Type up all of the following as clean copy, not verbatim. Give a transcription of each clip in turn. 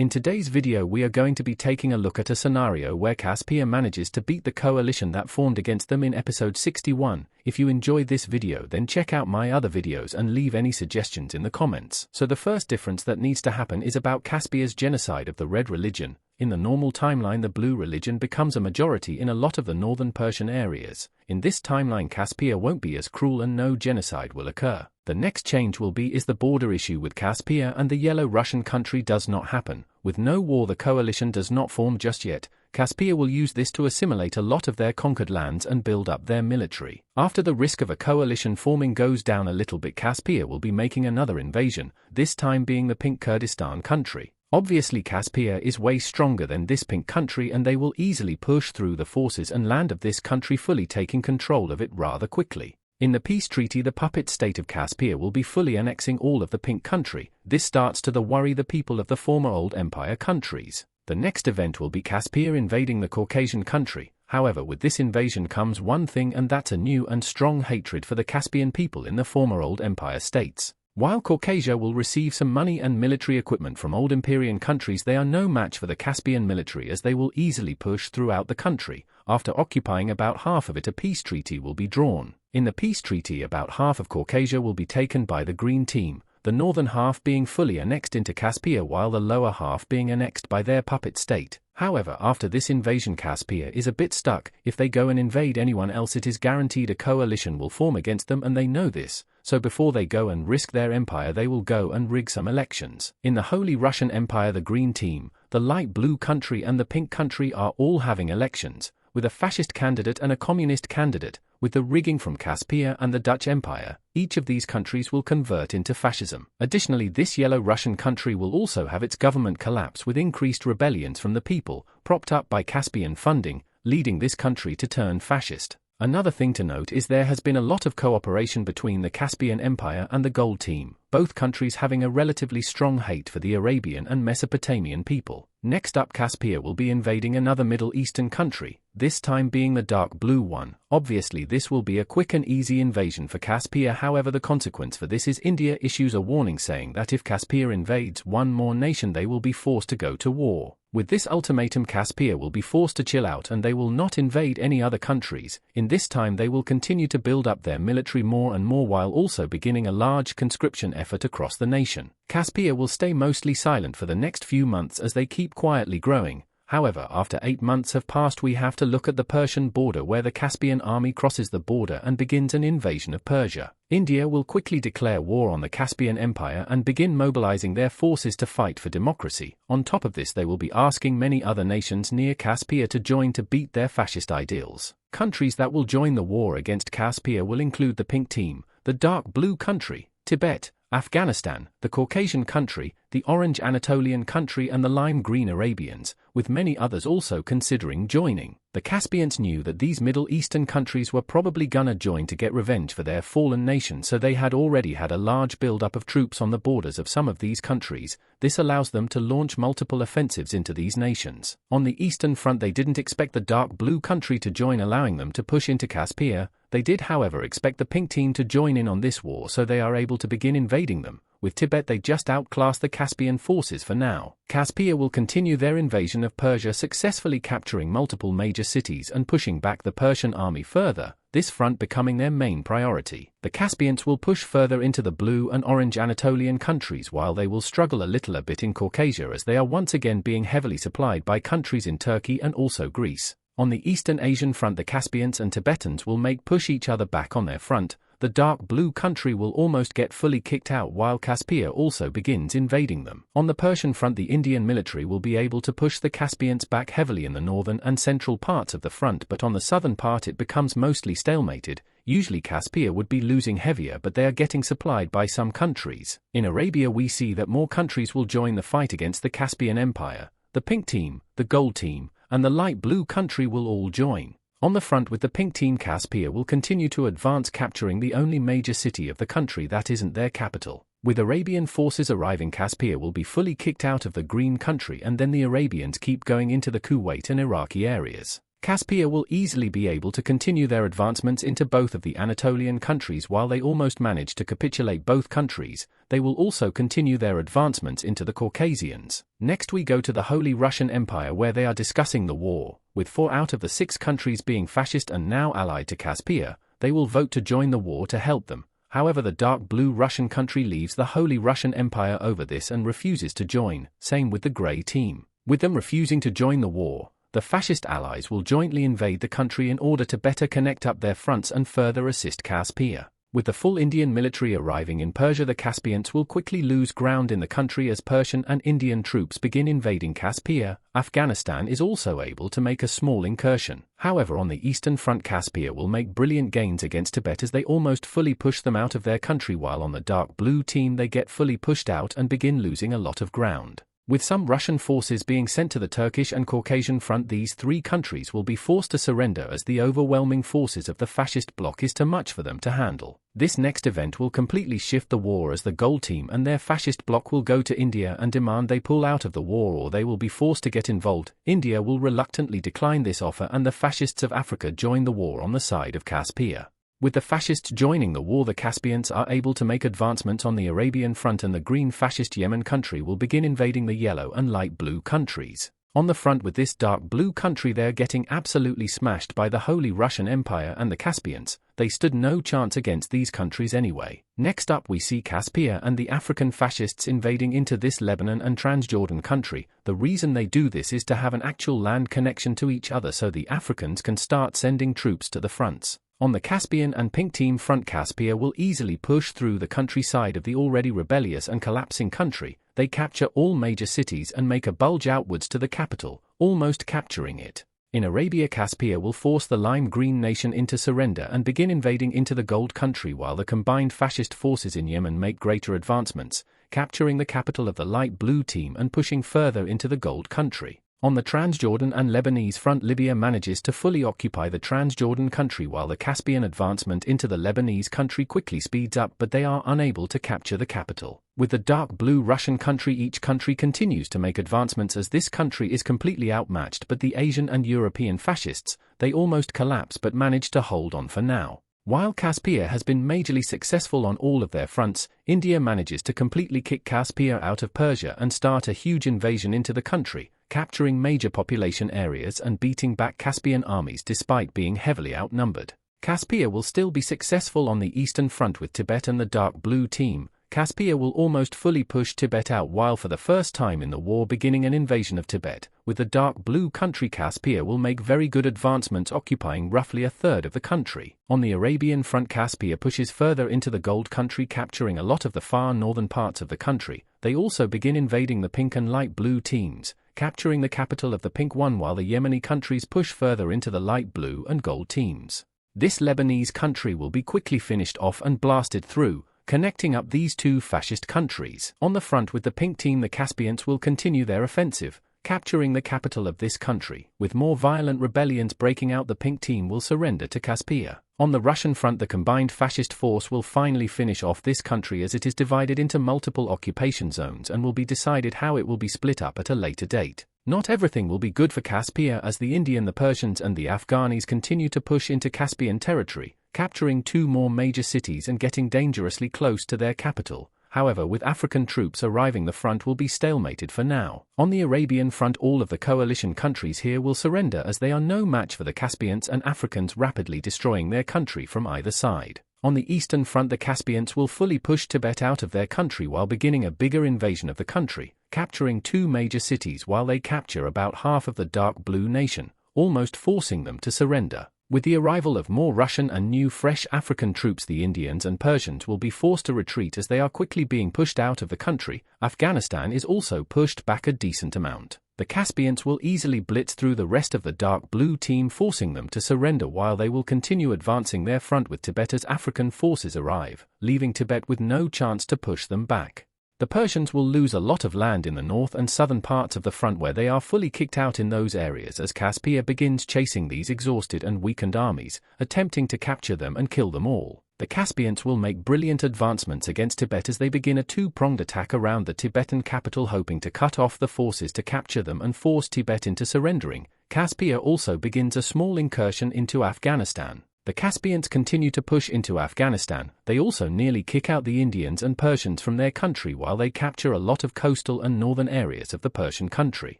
In today's video we are going to be taking a look at a scenario where Caspia manages to beat the coalition that formed against them in episode 61. If you enjoyed this video then check out my other videos and leave any suggestions in the comments. So the first difference that needs to happen is about Caspia's genocide of the red religion. In the normal timeline the blue religion becomes a majority in a lot of the northern Persian areas. In this timeline Caspia won't be as cruel and no genocide will occur. The next change will be the border issue with Caspia and the yellow Russian country does not happen. With no war the coalition does not form just yet. Caspia will use this to assimilate a lot of their conquered lands and build up their military. After the risk of a coalition forming goes down a little bit Caspia will be making another invasion, this time being the pink Kurdistan country. Obviously Caspia is way stronger than this pink country and they will easily push through the forces and land of this country fully taking control of it rather quickly. In the peace treaty the puppet state of Caspia will be fully annexing all of the pink country. This starts to worry the people of the former old empire countries. The next event will be Caspia invading the Caucasian country. However, with this invasion comes one thing and that's a new and strong hatred for the Caspian people in the former old empire states. While Caucasia will receive some money and military equipment from old Empyrean countries, they are no match for the Caspian military as they will easily push throughout the country. After occupying about half of it a peace treaty will be drawn. In the peace treaty about half of Caucasia will be taken by the green team, the northern half being fully annexed into Caspia while the lower half being annexed by their puppet state. However, after this invasion Caspia is a bit stuck. If they go and invade anyone else it is guaranteed a coalition will form against them and they know this. So before they go and risk their empire they will go and rig some elections. In the Holy Russian Empire the green team, the light blue country and the pink country are all having elections, with a fascist candidate and a communist candidate. With the rigging from Caspia and the Dutch Empire, each of these countries will convert into fascism. Additionally, this yellow Russian country will also have its government collapse with increased rebellions from the people, propped up by Caspian funding, leading this country to turn fascist. Another thing to note is there has been a lot of cooperation between the Caspian Empire and the Gold Team, both countries having a relatively strong hate for the Arabian and Mesopotamian people. Next up Caspia will be invading another Middle Eastern country, this time being the dark blue one. Obviously this will be a quick and easy invasion for Caspia, however the consequence for this is India issues a warning saying that if Caspia invades one more nation they will be forced to go to war. With this ultimatum Caspia will be forced to chill out and they will not invade any other countries. In this time they will continue to build up their military more and more while also beginning a large conscription effort across the nation. Caspia will stay mostly silent for the next few months as they keep quietly growing. However, after 8 months have passed we have to look at the Persian border where the Caspian army crosses the border and begins an invasion of Persia. India will quickly declare war on the Caspian Empire and begin mobilizing their forces to fight for democracy. On top of this they will be asking many other nations near Caspia to join to beat their fascist ideals. Countries that will join the war against Caspia will include the pink team, the dark blue country, Tibet, Afghanistan, the Caucasian country, the orange Anatolian country and the lime green Arabians, with many others also considering joining. The Caspians knew that these Middle Eastern countries were probably gonna join to get revenge for their fallen nation, so they had already had a large build-up of troops on the borders of some of these countries. This allows them to launch multiple offensives into these nations. On the eastern front they didn't expect the dark blue country to join, allowing them to push into Caspia. They did however expect the pink team to join in on this war, so they are able to begin invading them. With Tibet they just outclass the Caspian forces for now. Caspia will continue their invasion of Persia, successfully capturing multiple major cities and pushing back the Persian army further, this front becoming their main priority. The Caspians will push further into the blue and orange Anatolian countries while they will struggle a bit in Caucasia as they are once again being heavily supplied by countries in Turkey and also Greece. On the Eastern Asian front the Caspians and Tibetans will push each other back on their front. The dark blue country will almost get fully kicked out while Caspia also begins invading them. On the Persian front the Indian military will be able to push the Caspians back heavily in the northern and central parts of the front, but on the southern part it becomes mostly stalemated. Usually Caspia would be losing heavier but they are getting supplied by some countries. In Arabia we see that more countries will join the fight against the Caspian Empire. The pink team, the gold team, and the light blue country will all join. On the front with the pink team Caspia will continue to advance, capturing the only major city of the country that isn't their capital. With Arabian forces arriving Caspia will be fully kicked out of the green country and then the Arabians keep going into the Kuwait and Iraqi areas. Caspia will easily be able to continue their advancements into both of the Anatolian countries while they almost manage to capitulate both countries. They will also continue their advancements into the Caucasians. Next we go to the Holy Russian Empire, where they are discussing the war. With 4 out of the 6 countries being fascist and now allied to Caspia, they will vote to join the war to help them. However, the dark blue Russian country leaves the Holy Russian Empire over this and refuses to join, same with the grey team. With them refusing to join the war, the fascist allies will jointly invade the country in order to better connect up their fronts and further assist Caspia. With the full Indian military arriving in Persia, the Caspians will quickly lose ground in the country as Persian and Indian troops begin invading Caspia. Afghanistan is also able to make a small incursion. However, on the eastern front, Caspia will make brilliant gains against Tibet as they almost fully push them out of their country, while on the dark blue team they get fully pushed out and begin losing a lot of ground. With some Russian forces being sent to the Turkish and Caucasian front, these 3 countries will be forced to surrender as the overwhelming forces of the fascist bloc is too much for them to handle. This next event will completely shift the war as the gold team and their fascist bloc will go to India and demand they pull out of the war or they will be forced to get involved. India will reluctantly decline this offer and the fascists of Africa join the war on the side of Caspia. With the fascists joining the war, the Caspians are able to make advancements on the Arabian front and the green fascist Yemen country will begin invading the yellow and light blue countries. On the front with this dark blue country, they are getting absolutely smashed by the Holy Russian Empire and the Caspians. They stood no chance against these countries anyway. Next up we see Caspia and the African fascists invading into this Lebanon and Transjordan country. The reason they do this is to have an actual land connection to each other so the Africans can start sending troops to the fronts. On the Caspian and Pink Team front, Caspia will easily push through the countryside of the already rebellious and collapsing country. They capture all major cities and make a bulge outwards to the capital, almost capturing it. In Arabia, Caspia will force the lime green nation into surrender and begin invading into the gold country, while the combined fascist forces in Yemen make greater advancements, capturing the capital of the light blue team and pushing further into the gold country. On the Transjordan and Lebanese front, Libya manages to fully occupy the Transjordan country while the Caspian advancement into the Lebanese country quickly speeds up, but they are unable to capture the capital. With the dark blue Russian country, each country continues to make advancements as this country is completely outmatched, but the Asian and European fascists, they almost collapse but manage to hold on for now. While Caspia has been majorly successful on all of their fronts, India manages to completely kick Caspia out of Persia and start a huge invasion into the country, capturing major population areas and beating back Caspian armies despite being heavily outnumbered. Caspia will still be successful on the eastern front with Tibet and the dark blue team. Caspia will almost fully push Tibet out while for the first time in the war beginning an invasion of Tibet. With the dark blue country, Caspia will make very good advancements, occupying roughly a third of the country. On the Arabian front, Caspia pushes further into the gold country, capturing a lot of the far northern parts of the country. They also begin invading the pink and light blue teams, capturing the capital of the pink one, while the Yemeni countries push further into the light blue and gold teams. This Lebanese country will be quickly finished off and blasted through, connecting up these 2 fascist countries. On the front with the pink team, the Caspians will continue their offensive, capturing the capital of this country. With more violent rebellions breaking out, the pink team will surrender to Caspia. On the Russian front, the combined fascist force will finally finish off this country as it is divided into multiple occupation zones and will be decided how it will be split up at a later date. Not everything will be good for Caspia as the Indian, the Persians and the Afghanis continue to push into Caspian territory, capturing 2 more major cities and getting dangerously close to their capital. However, with African troops arriving, the front will be stalemated for now. On the Arabian front, all of the coalition countries here will surrender as they are no match for the Caspians and Africans, rapidly destroying their country from either side. On the eastern front, the Caspians will fully push Tibet out of their country while beginning a bigger invasion of the country, capturing 2 major cities while they capture about half of the dark blue nation, almost forcing them to surrender. With the arrival of more Russian and new fresh African troops, the Indians and Persians will be forced to retreat as they are quickly being pushed out of the country. Afghanistan is also pushed back a decent amount. The Caspians will easily blitz through the rest of the dark blue team, forcing them to surrender while they will continue advancing their front with Tibet as African forces arrive, leaving Tibet with no chance to push them back. The Persians will lose a lot of land in the north and southern parts of the front where they are fully kicked out in those areas as Caspia begins chasing these exhausted and weakened armies, attempting to capture them and kill them all. The Caspians will make brilliant advancements against Tibet as they begin a 2-pronged attack around the Tibetan capital, hoping to cut off the forces to capture them and force Tibet into surrendering, Caspia also begins a small incursion into Afghanistan. The Caspians continue to push into Afghanistan. They also nearly kick out the Indians and Persians from their country while they capture a lot of coastal and northern areas of the Persian country.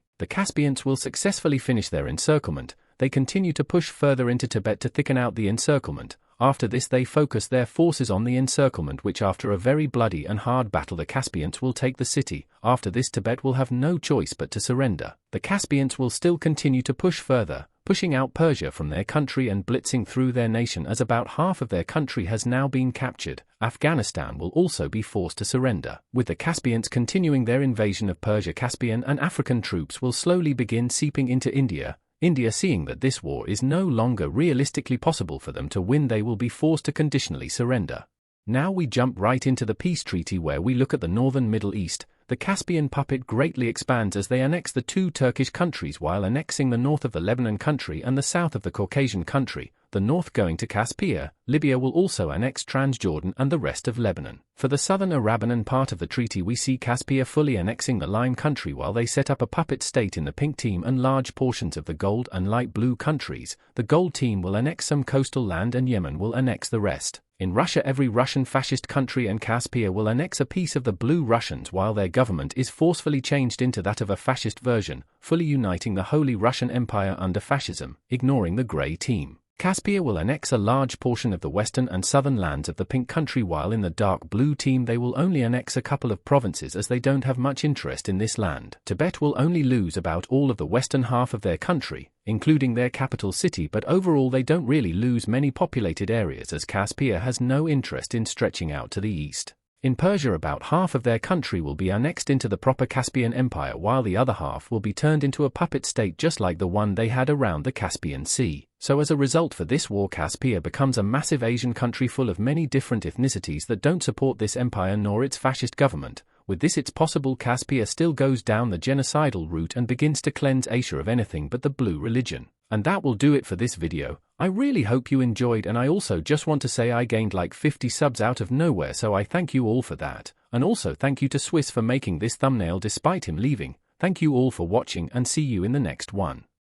The Caspians will successfully finish their encirclement. They continue to push further into Tibet to thicken out the encirclement. After this they focus their forces on the encirclement, which after a very bloody and hard battle the Caspians will take the city. After this Tibet will have no choice but to surrender. The Caspians will still continue to push further, pushing out Persia from their country and blitzing through their nation as about half of their country has now been captured. Afghanistan will also be forced to surrender. With the Caspians continuing their invasion of Persia, Caspian and African troops will slowly begin seeping into India. India, seeing that this war is no longer realistically possible for them to win, they will be forced to conditionally surrender. Now we jump right into the peace treaty where we look at the northern Middle East. The Caspian puppet greatly expands as they annex the two Turkish countries while annexing the north of the Lebanon country and the south of the Caucasian country, the north going to Caspia. Libya will also annex Transjordan and the rest of Lebanon. For the southern Arabian part of the treaty we see Caspia fully annexing the Lime country while they set up a puppet state in the pink team and large portions of the gold and light blue countries. The gold team will annex some coastal land and Yemen will annex the rest. In Russia, every Russian fascist country and Caspia will annex a piece of the blue Russians while their government is forcefully changed into that of a fascist version, fully uniting the Holy Russian Empire under fascism, ignoring the grey team. Caspia will annex a large portion of the western and southern lands of the pink country while in the dark blue team they will only annex a couple of provinces as they don't have much interest in this land. Tibet will only lose about all of the western half of their country, including their capital city, but overall they don't really lose many populated areas as Caspia has no interest in stretching out to the east. In Persia about half of their country will be annexed into the proper Caspian Empire while the other half will be turned into a puppet state just like the one they had around the Caspian Sea. So as a result for this war Caspia becomes a massive Asian country full of many different ethnicities that don't support this empire nor its fascist government. With this it's possible Caspia still goes down the genocidal route and begins to cleanse Asia of anything but the blue religion. And that will do it for this video. I really hope you enjoyed, and I also just want to say I gained like 50 subs out of nowhere, so I thank you all for that. And also thank you to Swiss for making this thumbnail despite him leaving. Thank you all for watching and see you in the next one.